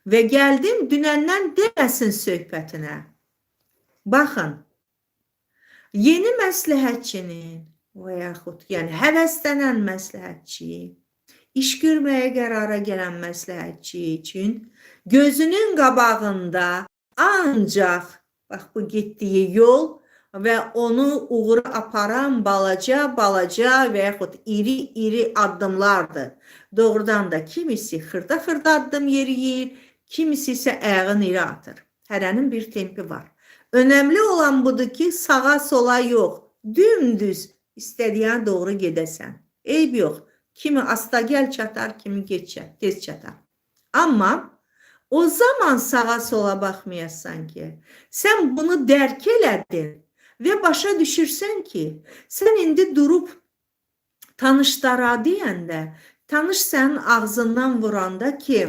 və gəldim dünəndən deməsin söhbətinə. Baxın, yeni məsləhətçinin və yaxud yəni həvəslənən məsləhətçi, iş görməyə qərara gələn məsləhətçi üçün gözünün qabağında ancaq bax bu getdiyi yol və onu uğura aparan balaca və yaxud iri addımlardır. Doğrudan da kimisi xırda addım yeriyir, kimisi isə ayağını iri atır. Hərənin bir tempi var. Önəmli olan budur ki, sağa sola yox, dümdüz istədiyin doğru gedəsən. Eyb yox. Kimi asta gəl çatar, kimi tez çatar. Amma o zaman sağa sola baxmayasan ki, sən bunu dərk elədin və başa düşürsən ki, sən indi durub tanışlara deyəndə, tanış sənin ağzından vuranda ki,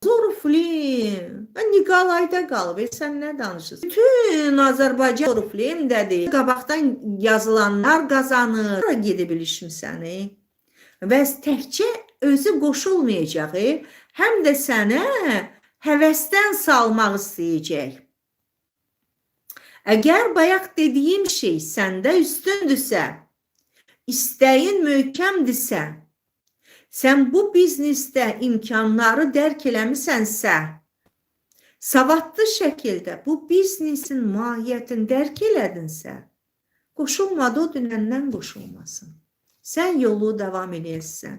Zoruflim, Nikolayda qalıb, sən nə danışırsın? Bütün Azərbaycan Zoruflimdədir. Qabaqdan yazılanlar qazanır. Sonra gedib ilişmirsən. Və təkcə özü qoşulmayacaq, həm də sənə həvəsdən salmaq istəyəcək. Əgər bayaq dediyim şey səndə üstündürsə, istəyin möhkəmdirsə, sən bu biznesdə imkanları dərk eləmisənsə, savadlı şəkildə bu biznesin mahiyyətini dərk elədinsə, qoşulmadı o dünəndən qoşulmasın. Sən yolu davam eləyəsən.